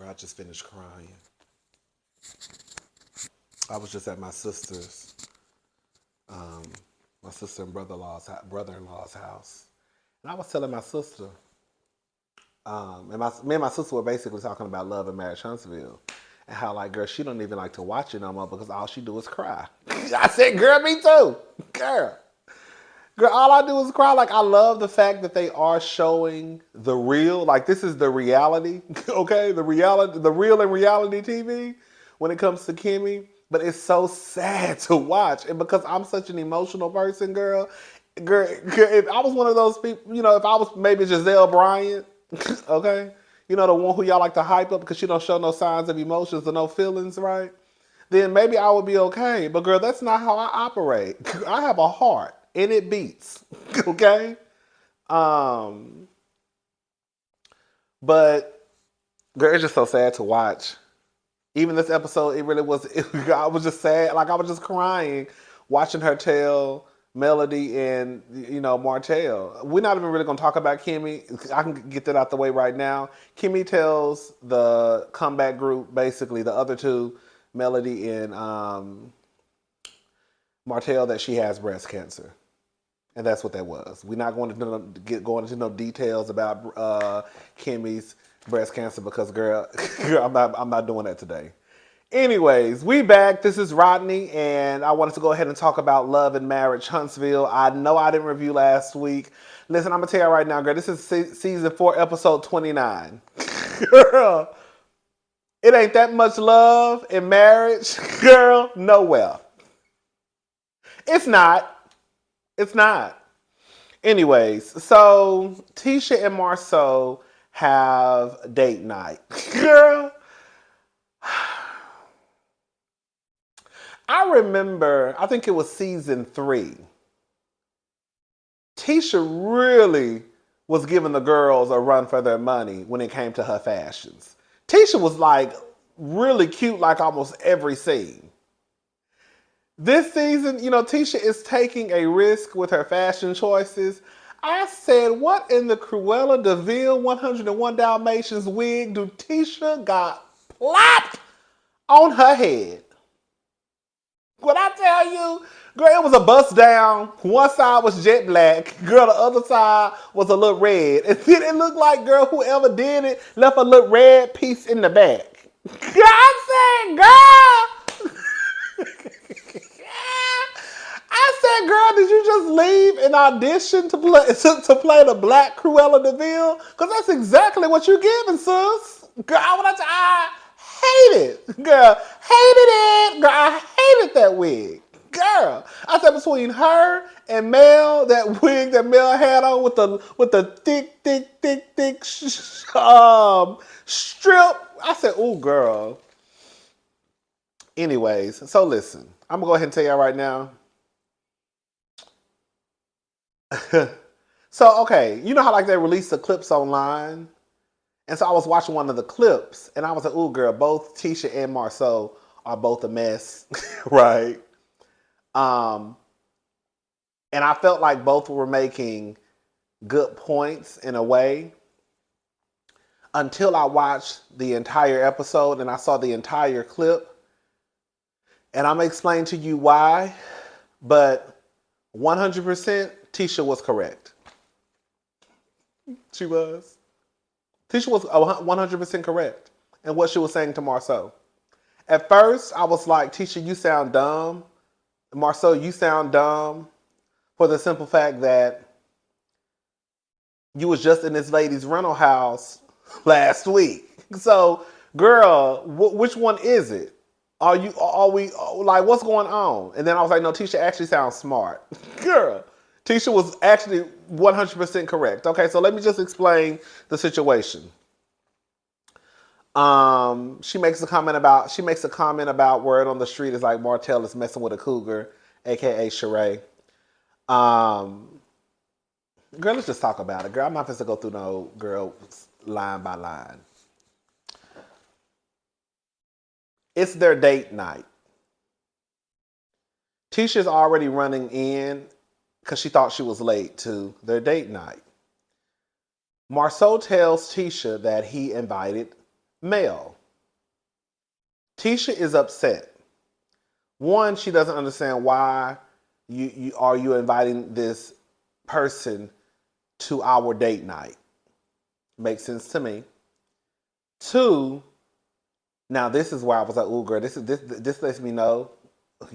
Girl, I just finished crying. I was just at my sister's, um, my sister and brother-in-law's house, and I was telling my sister, me and my sister were basically talking about Love and Marriage Huntsville, and how like, girl, she don't even like to watch it no more because all she do is cry. I said, girl, me too, girl. Girl, all I do is cry. Like, I love the fact that they are showing the real. Like, this is the reality, okay? The real and reality TV when it comes to Kimmy. But it's so sad to watch. And because I'm such an emotional person, girl, if I was one of those people, if I was maybe Giselle Bryant, okay? The one who y'all like to hype up because she don't show no signs of emotions or no feelings, right? Then maybe I would be okay. But girl, that's not how I operate. I have a heart and it beats. Okay? But girl, it's just so sad to watch. Even this episode, I was just sad. Like I was just crying watching her tell Melody and Martell. We're not even really gonna talk about Kimmy. I can get that out the way right now. Kimmy tells the comeback group, basically the other two, Melody and Martell, that she has breast cancer. And that's what that was. We're not going to going into no details about Kimmy's breast cancer because, girl, I'm not doing that today. Anyways, we back. This is Rodney, and I wanted to go ahead and talk about Love and Marriage Huntsville. I know I didn't review last week. Listen, I'm going to tell you right now, girl, this is season 4, episode 29. Girl, it ain't that much love in marriage, girl, nowhere. It's not. It's not. Anyways, so Tisha and Marceau have date night. Girl, I remember, I think it was season 3. Tisha really was giving the girls a run for their money when it came to her fashions. Tisha was like really cute like almost every scene. This season, Tisha is taking a risk with her fashion choices. I said, what in the Cruella de Vil 101 Dalmatians wig do Tisha got plopped on her head? When I tell you, girl, it was a bust down. One side was jet black. Girl, the other side was a little red. And then it looked like, girl, whoever did it left a little red piece in the back. Girl, I said, girl. I said, girl, did you just leave an audition to play the black Cruella de Vil? Because that's exactly what you're giving, sis. Girl, I hate it. Girl, hated it. Girl, I hated that wig. Girl, I said between her and Mel, that wig that Mel had on with the thick strip. I said, ooh, girl. Anyways, so listen, I'm gonna go ahead and tell y'all right now. So, okay, you know how like they release the clips online? And so I was watching one of the clips and I was like, ooh, girl, both Tisha and Marceau are both a mess, right? And I felt like both were making good points in a way until I watched the entire episode and I saw the entire clip. And I'm going to explain to you why, but 100% Tisha was correct. She was. Tisha was 100% correct in what she was saying to Marceau. At first, I was like, Tisha, you sound dumb. Marceau, you sound dumb for the simple fact that you was just in this lady's rental house last week. So, girl, which one is it? Are we, like, what's going on? And then I was like, no, Tisha actually sounds smart. Girl, Tisha was actually 100% correct. Okay, so let me just explain the situation. She makes a comment about word on the street is like Martell is messing with a cougar, aka Sheree. Girl, let's just talk about it. Girl, I'm not supposed to go through no girl line by line. It's their date night. Tisha's already running in because she thought she was late to their date night. Marceau tells Tisha that he invited Mel, Tisha is upset. One, she doesn't understand why you inviting this person to our date night. Makes sense to me. Two, now this is where I was like, "Ooh, girl, this lets me know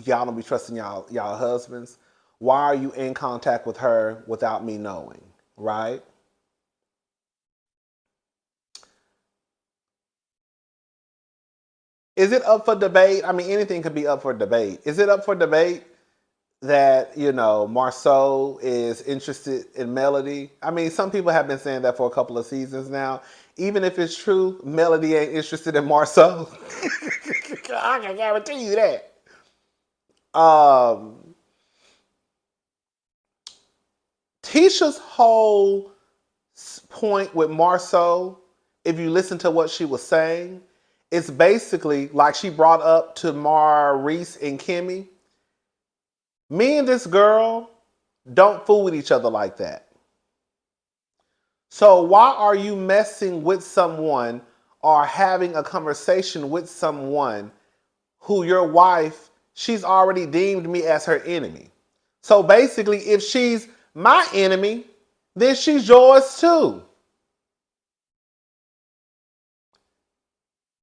y'all don't be trusting y'all husbands. Why are you in contact with her without me knowing?" Right? Is it up for debate? I mean, anything could be up for debate. Is it up for debate that, Marceau is interested in Melody? I mean, some people have been saying that for a couple of seasons now. Even if it's true, Melody ain't interested in Marceau. I can guarantee you that. Um, Tisha's whole point with Marceau, if you listen to what she was saying, it's basically like she brought up to Maurice and Kimmy. Me and this girl don't fool with each other like that. So why are you messing with someone or having a conversation with someone who your wife, she's already deemed me as her enemy? So basically, if she's my enemy, then she's yours too.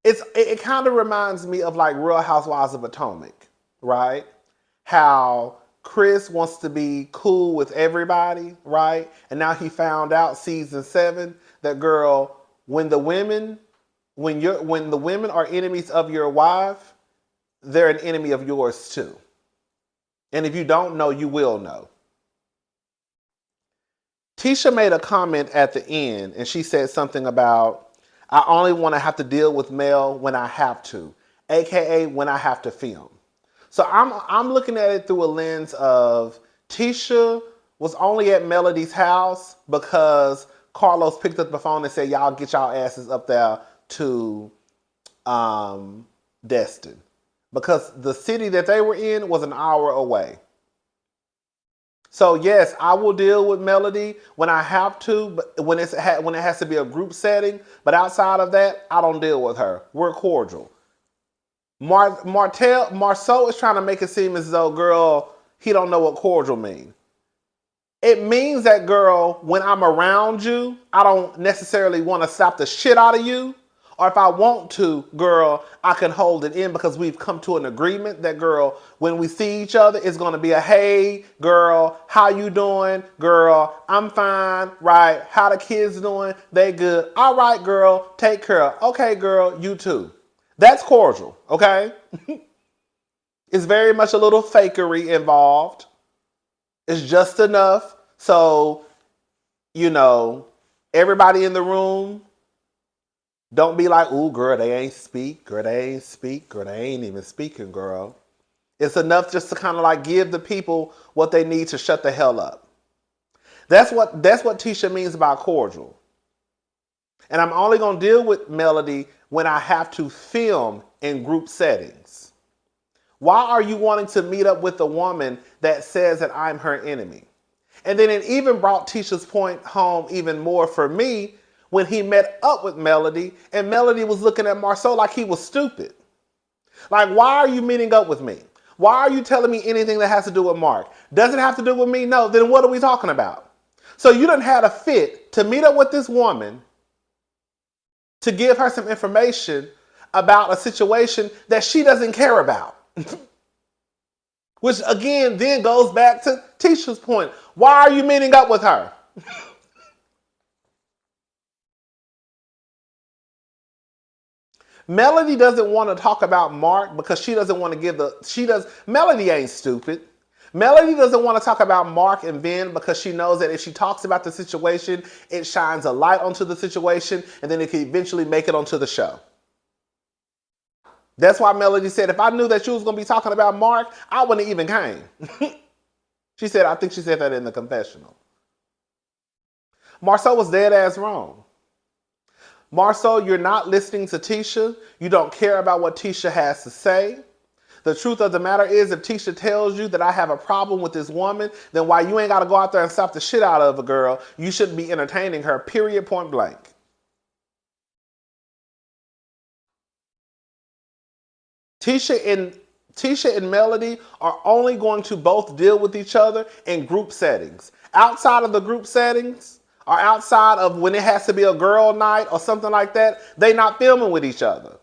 It kind of reminds me of like Real Housewives of Potomac, right? How Chris wants to be cool with everybody, right? And now he found out season 7 that, girl, when the women are enemies of your wife, they're an enemy of yours too. And if you don't know, you will know. Tisha made a comment at the end, and she said something about, "I only want to have to deal with Mel when I have to, aka when I have to film." So I'm looking at it through a lens of Tisha was only at Melody's house because Carlos picked up the phone and said, "Y'all get y'all asses up there to Destin," because the city that they were in was an hour away. So yes, I will deal with Melody when I have to, but when it has to be a group setting. But outside of that, I don't deal with her. We're cordial. Marceau is trying to make it seem as though, girl, he don't know what cordial means. It means that, girl, when I'm around you, I don't necessarily want to slap the shit out of you. Or if I want to, girl, I can hold it in because we've come to an agreement that, girl, when we see each other, it's going to be a, "Hey, girl, how you doing? Girl, I'm fine, right? How the kids doing? They good. All right, girl, take care. Okay, girl, you too." That's cordial, okay? It's very much a little fakery involved. It's just enough so, everybody in the room don't be like, "Ooh, girl, they ain't speak. Girl, they ain't speak. Girl, they ain't even speaking, girl." It's enough just to kind of like give the people what they need to shut the hell up. That's what Tisha means about cordial. And I'm only going to deal with Melody when I have to film in group settings. Why are you wanting to meet up with a woman that says that I'm her enemy? And then it even brought Tisha's point home even more for me when he met up with Melody and Melody was looking at Marceau like he was stupid. Like, why are you meeting up with me? Why are you telling me anything that has to do with Mark? Does it have to do with me? No. Then what are we talking about? So you done had a fit to meet up with this woman to give her some information about a situation that she doesn't care about. Which again then goes back to Tisha's point. Why are you meeting up with her? Melody doesn't want to talk about Mark because she doesn't want to Melody ain't stupid. Melody doesn't want to talk about Mark and Ben because she knows that if she talks about the situation, it shines a light onto the situation and then it can eventually make it onto the show. That's why Melody said, "If I knew that you was going to be talking about Mark, I wouldn't even came." I think she said that in the confessional. Marceau was dead ass wrong. Marceau, you're not listening to Tisha. You don't care about what Tisha has to say. The truth of the matter is, if Tisha tells you that I have a problem with this woman, then why you ain't got to go out there and slap the shit out of a girl, you shouldn't be entertaining her, period, point blank. Tisha and Melody are only going to both deal with each other in group settings. Outside of the group settings, or outside of when it has to be a girl night or something like that, they not filming with each other.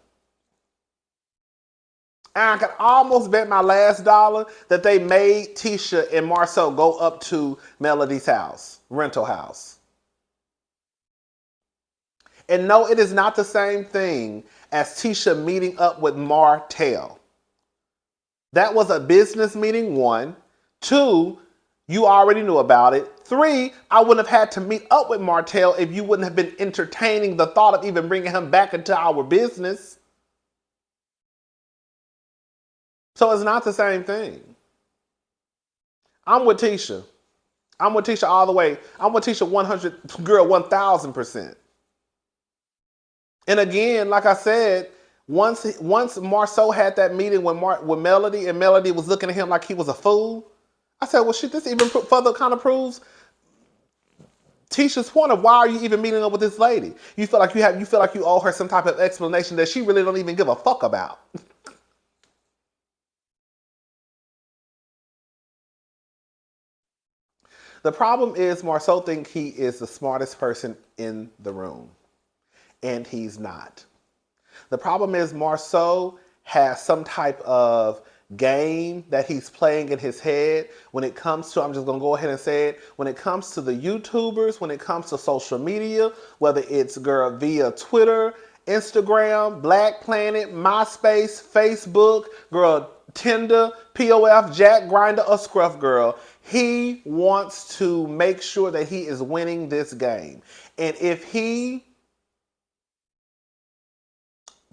And I can almost bet my last dollar that they made Tisha and Marcel go up to Melody's house, rental house. And no, it is not the same thing as Tisha meeting up with Martell. That was a business meeting, 1. 2, you already knew about it. 3, I wouldn't have had to meet up with Martell if you wouldn't have been entertaining the thought of even bringing him back into our business. So it's not the same thing. I'm with Tisha. I'm with Tisha all the way. I'm with Tisha 100, girl, 1,000%. And again, like I said, once Marceau had that meeting with Melody, and Melody was looking at him like he was a fool, I said, well, shit, this even further kind of proves Tisha's point of why are you even meeting up with this lady? You feel like you owe her some type of explanation that she really don't even give a fuck about. The problem is Marceau thinks he is the smartest person in the room, and he's not. The problem is Marceau has some type of game that he's playing in his head when it comes to, I'm just going to go ahead and say it, when it comes to the YouTubers, when it comes to social media, whether it's girl via Twitter, Instagram, Black Planet, MySpace, Facebook, girl, Tinder, POF, Jack, Grinder, or Scruff Girl. He wants to make sure that he is winning this game. And if he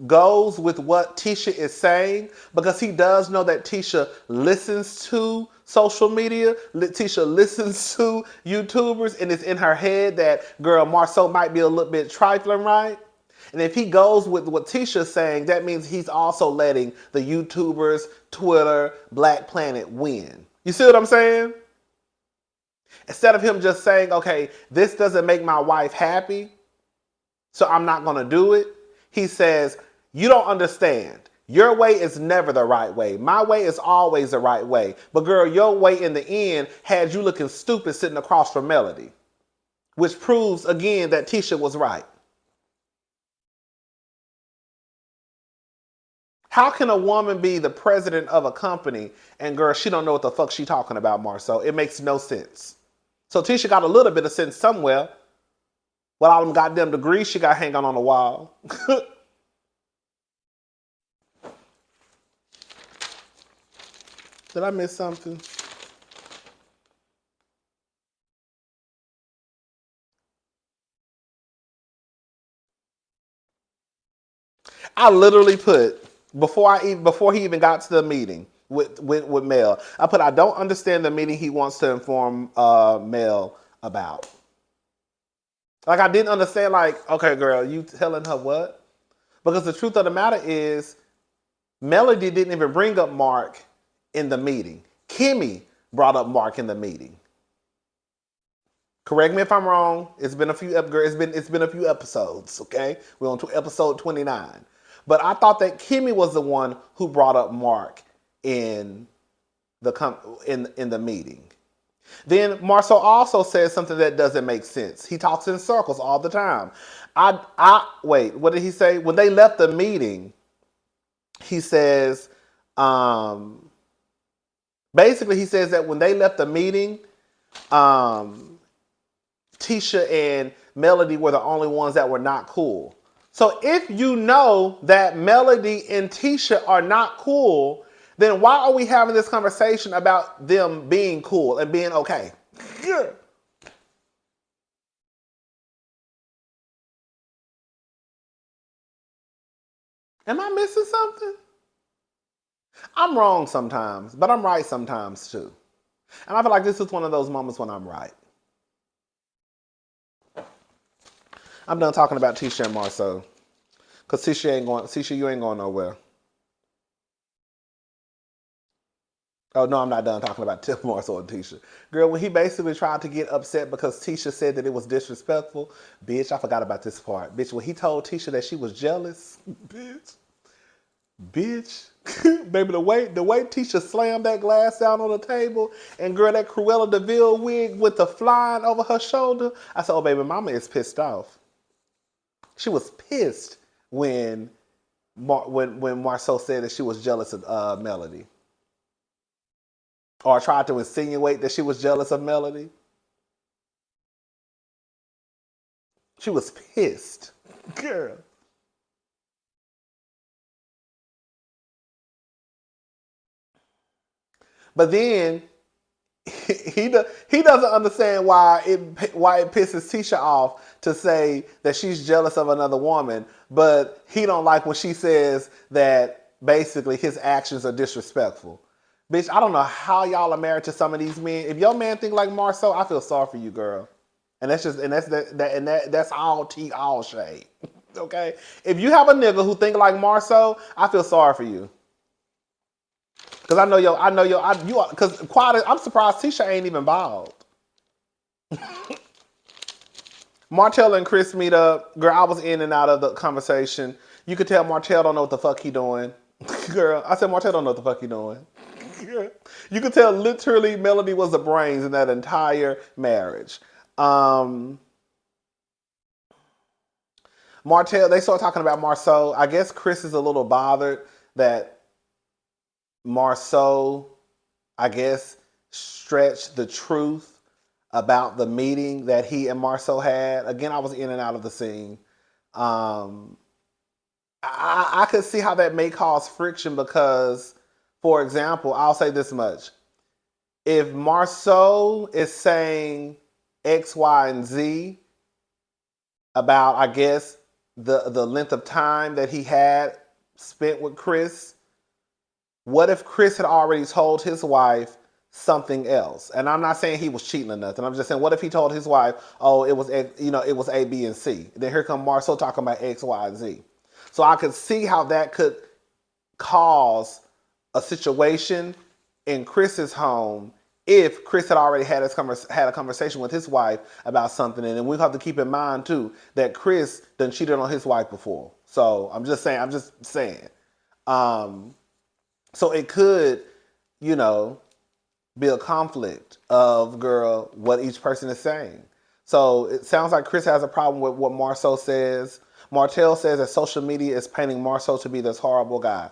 goes with what Tisha is saying, because he does know that Tisha listens to social media, Tisha listens to YouTubers, and it's in her head that, girl, Marceau might be a little bit trifling, right? And if he goes with what Tisha's saying, that means he's also letting the YouTubers, Twitter, Black Planet win. You see what I'm saying? Instead of him just saying, okay, this doesn't make my wife happy, so I'm not going to do it, he says, you don't understand. Your way is never the right way. My way is always the right way. But girl, your way in the end had you looking stupid sitting across from Melody, which proves again that Tisha was right. How can a woman be the president of a company and girl, she don't know what the fuck she talking about, Marceau? It makes no sense. So Tisha got a little bit of sense somewhere. With all them goddamn degrees she got hanging on the wall. Did I miss something? I literally put, before he even got to the meeting with Mel, I put, I don't understand the meeting he wants to inform Mel about. Like, I didn't understand, like, okay, girl, you telling her what? Because the truth of the matter is, Melody didn't even bring up Mark in the meeting. Kimmy brought up Mark in the meeting. Correct me if I'm wrong. It's been a few episodes, okay? We're on to episode 29. But I thought that Kimmy was the one who brought up Mark in the meeting. Then Marceau also says something that doesn't make sense. He talks in circles all the time. Wait, what did he say? When they left the meeting, he says, basically he says that when they left the meeting, Tisha and Melody were the only ones that were not cool. So if you know that Melody and Tisha are not cool, then why are we having this conversation about them being cool and being okay? Yeah. Am I missing something? I'm wrong sometimes, but I'm right sometimes too. And I feel like this is one of those moments when I'm right. I'm done talking about Tisha and Marceau. Because Tisha, you ain't going nowhere. Oh, no, I'm not done talking about Tim Marceau and Tisha. Girl, when he basically tried to get upset because Tisha said that it was disrespectful, bitch, I forgot about this part. Bitch, when he told Tisha that she was jealous, bitch, Bitch. Baby, the way Tisha slammed that glass down on the table and girl, that Cruella DeVille wig with the flying over her shoulder. I said, oh baby, mama is pissed off. She was pissed when when Marceau said that she was jealous of Melody. Or tried to insinuate that she was jealous of Melody. She was pissed. Girl. But then he doesn't understand why it pisses Tisha off to say that she's jealous of another woman, but he don't like when she says that basically his actions are disrespectful. Bitch, I don't know how y'all are married to some of these men. If your man think like Marceau, I feel sorry for you, girl. And that's all tea, all shade. Okay? If you have a nigga who think like Marceau, I feel sorry for you. Cause cause I'm surprised Tisha ain't even bald. Martell and Chris meet up. Girl, I was in and out of the conversation. You could tell Martell don't know what the fuck he doing. Girl, I said Martell don't know what the fuck he doing. You could tell literally Melody was the brains in that entire marriage. Martell, they start talking about Marceau. I guess Chris is a little bothered that Marceau, I guess, stretched the truth about the meeting that he and Marceau had. Again, I was in and out of the scene. I could see how that may cause friction because, for example, I'll say this much. If Marceau is saying X, Y, and Z about, I guess, the length of time that he had spent with Chris, what if Chris had already told his wife something else? And I'm not saying he was cheating or nothing. I'm just saying, what if he told his wife, oh, it was A, B, and C. Then here come Marceau talking about X, Y, and Z. So I could see how that could cause a situation in Chris's home if Chris had already had a conversation with his wife about something. And then we have to keep in mind, too, that Chris done cheated on his wife before. So I'm just saying. So it could, be a conflict of, girl, what each person is saying. So it sounds like Chris has a problem with what Marceau says. Martell says that social media is painting Marceau to be this horrible guy.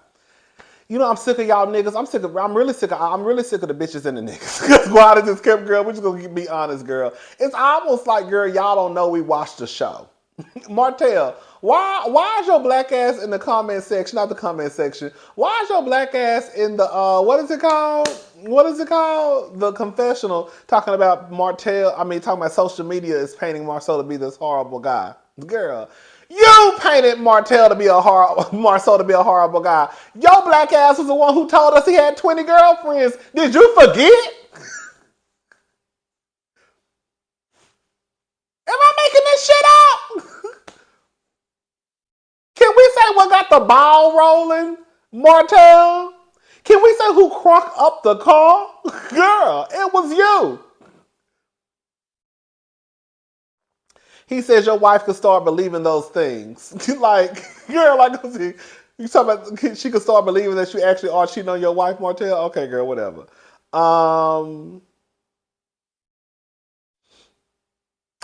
I'm sick of y'all niggas. I'm really sick of the bitches and the niggas. Because Guada just kept, girl, we're just going to be honest, girl. It's almost like, girl, y'all don't know we watched the show. Martell, why is your black ass in the comment section? Not the comment section. Why is your black ass in the what is it called? The confessional, talking about talking about social media is painting Marceau to be this horrible guy. Girl, you painted Marceau to be a horrible guy. Your black ass was the one who told us he had 20 girlfriends. Did you forget? Am I making this shit up? Can we say what got the ball rolling, Martell? Can we say who crunk up the car? Girl, it was you. He says your wife could start believing those things. Like, girl, you talking about she could start believing that you actually are cheating on your wife, Martell? Okay, girl, whatever.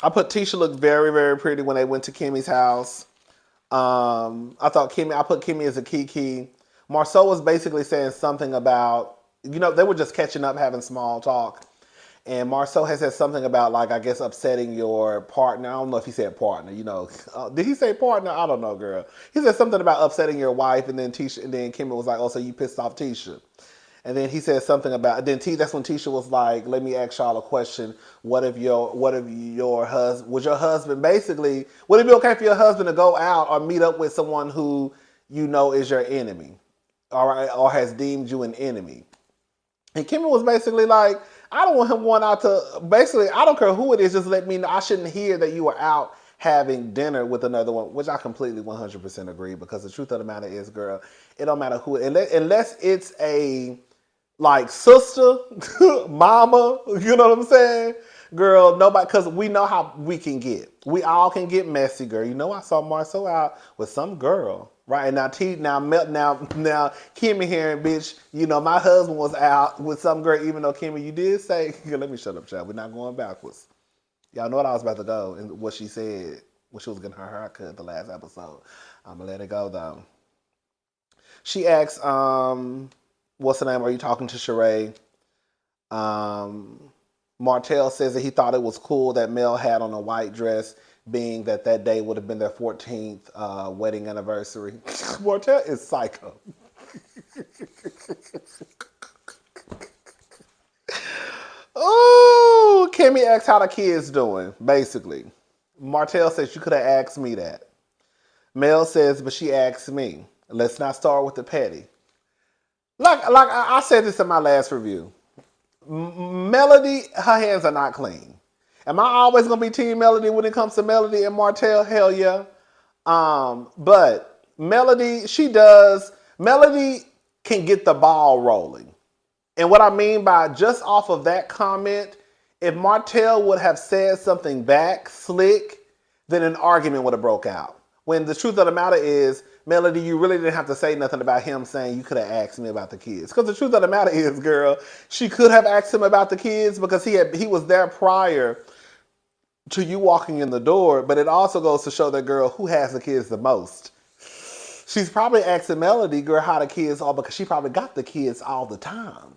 I put Tisha looked very, very pretty when they went to Kimmy's house. I put Kimmy as a Kiki. Marceau was basically saying something about, they were just catching up, having small talk. And Marceau has said something about, like, I guess upsetting your partner. I don't know if he said partner, did he say partner? I don't know, girl. He said something about upsetting your wife, and then Kimmy was like, oh, so you pissed off Tisha. And then he said something about, that's when Tisha was like, let me ask y'all a question. Would it be okay for your husband to go out or meet up with someone who is your enemy? All right, or has deemed you an enemy? And Kimmy was basically like, I don't want him going out to, basically, I don't care who it is, just let me know. I shouldn't hear that you were out having dinner with another one, which I completely 100% agree, because the truth of the matter is, girl, it don't matter who, unless it's a, like, sister, mama, you know what I'm saying? Girl, nobody, because we know how we can get. We all can get messy, girl. You know, I saw Marcel out with some girl. Right, and now now Kimmy here, and bitch, you know, my husband was out with some girl, even though Kimmy, you did say, let me shut up, child. We're not going backwards. Y'all know what I was about to go and what she said when she was getting her haircut the last episode. I'm gonna let it go though. She asks, what's the name? Are you talking to Sheree? Martell says that he thought it was cool that Mel had on a white dress, being that day would have been their 14th wedding anniversary. Martell is psycho. Oh, Kimmy asks how the kids doing, basically. Martell says, you could have asked me that. Mel says, but she asked me. Let's not start with the petty. Like I said this in my last review. Melody, her hands are not clean. Am I always gonna be Team Melody when it comes to Melody and Martell? Hell yeah. But Melody, Melody can get the ball rolling. And what I mean by just off of that comment, if Martell would have said something back slick, then an argument would have broke out. When the truth of the matter is, Melody, you really didn't have to say nothing about him saying you could have asked me about the kids. Because the truth of the matter is, girl, she could have asked him about the kids because he was there prior to you walking in the door. But it also goes to show that girl who has the kids the most. She's probably asking Melody, girl, how the kids are because she probably got the kids all the time.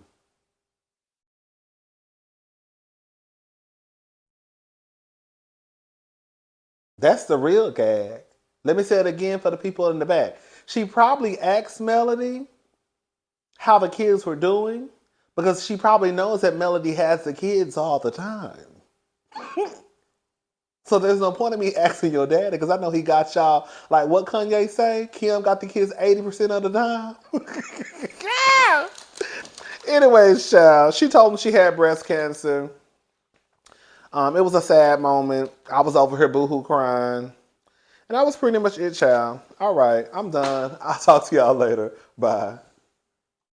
That's the real gag. Let me say it again for the people in the back. She probably asked Melody how the kids were doing because she probably knows that Melody has the kids all the time. So there's no point in me asking your daddy because I know he got y'all, like what Kanye say? Kim got the kids 80% of the time. Yeah. Anyways, child, she told him she had breast cancer. It was a sad moment. I was over here boohoo crying. And that was pretty much it, child. All right, I'm done. I'll talk to y'all later. Bye.